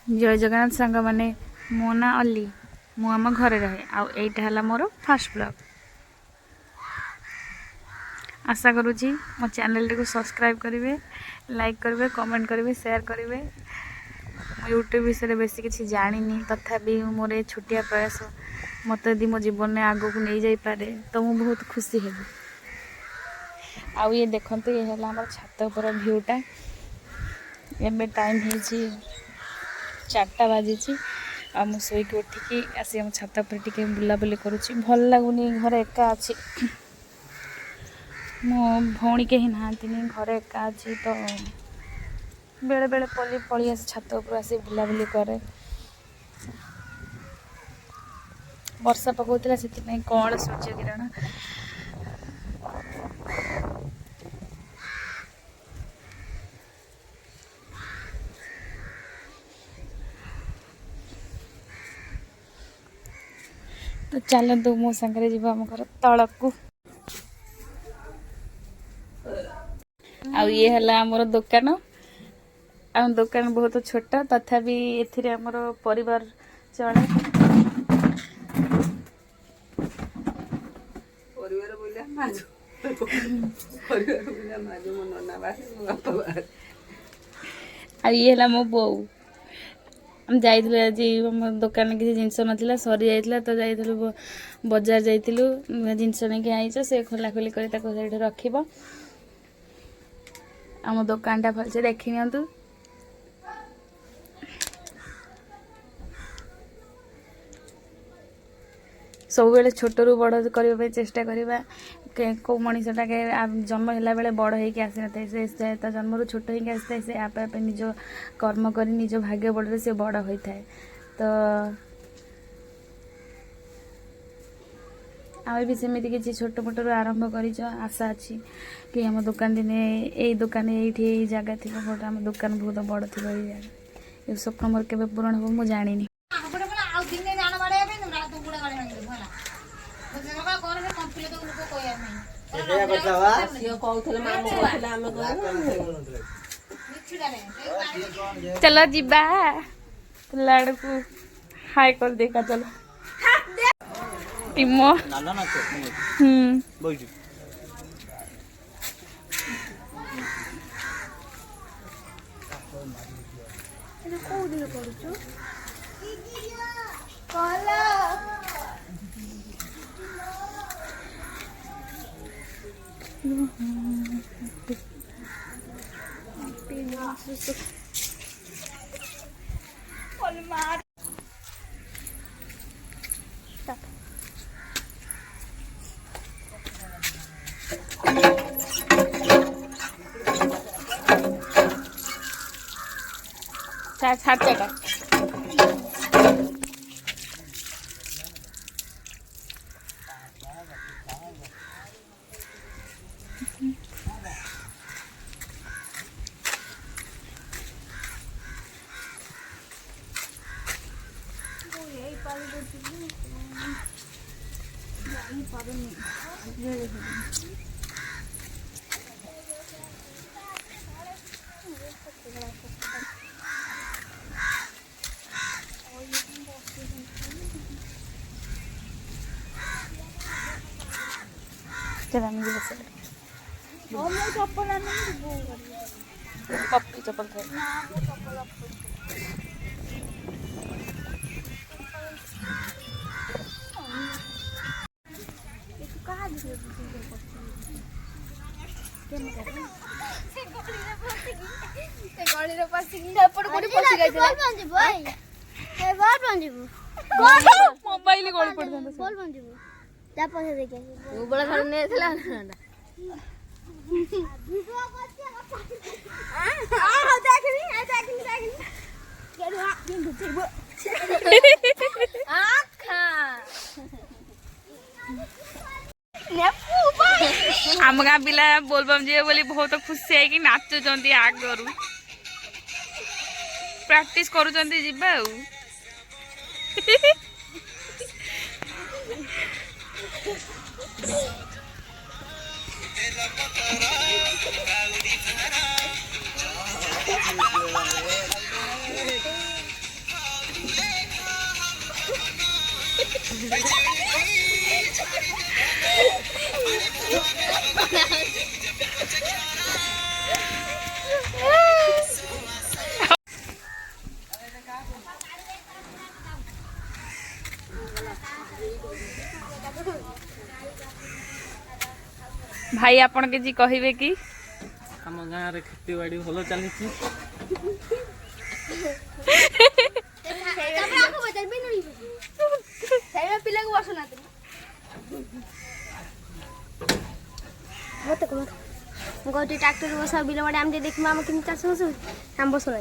जय जगन्नाथ सांग मैंने मो ना अली मु आम घरे रहे आईटा मोर फास्ट ब्लॉग। आशा करुँची मो चैनल को सब्सक्राइब करेंगे, लाइक करेंगे, कमेंट करेंगे, शेयर करेंगे। यूट्यूब विषय बेसी किसी जानी तथापि मोर ये छोटिया प्रयास मत यदि मो जीवन में आग को नहीं जापे तो मुझे बहुत खुशी हेबी। आउ ये देखते ये है आम छात पर भ्यूटा। एबे टाइम है 4टा बाजी शोक उठिकी आसी आम छात पर टे बुलाबुली करुँची। भल लगुनि घर एका अच्छी मो भौणी कहीं नहांती घर एका अच्छी तो बेले बेले पड़ी आस छात उपर आसी बुलाबुली करे। वर्षा पकाउला से कौन सूर्य किरण तो चलतु मो सांगे जी आम घर तलकू। ये है आमर दुकान। आम दुकान बहुत छोट तथापि एथिरे आमर परिवार चले। ये है मो बो। हम जाइलु आज दुकान किसी जिनस नाला सरी जाइला तो जाइलु बजार जाइलु जिनस नहीं आईच से खोला खोली कर रखिब। आम दुकानटा भलसे देखी नियंतु। सब बेले छोट रू बड़ करने चेष्टा करवा। कौ मनीषटा के जन्म है बेले बड़ होगी आसी न से जन्म रू छोट होगी आसी से आपे आपे निज कर्म कर निज भाग्य बड़े से बड़ होता है। तो आम भी सेमती किसी छोट मोट रू आरंभ कर आशा अच्छी कि आम दुकान दिने यही दुकान ये जगह थी बट आम दुकान बहुत बड़ थी ये स्वप्न मोर के पूरण हो मुझे जानी। चलो जीबा लाड़ को हाय कर देखा चलो टिमो। छाचा पप्पी चप्पल मोबाइल गोल पड़ आम गाँ पिला बोलबम जी बोली बहुत खुशी है कि नाचुंट आगरू प्रैक्टिस करुँच जीवा भाई आपण के जी कहिबे कि आम गाँव रे खेती बाड़ी भल चली गोटे ट्रैक्टर बसा बिल बाड़े आम देखिम आम केमि चाष बस आम बसना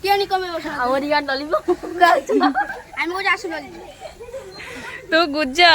केनी कमे बस हमर यार डलिबो आम को चाष डलि तू गुज्जा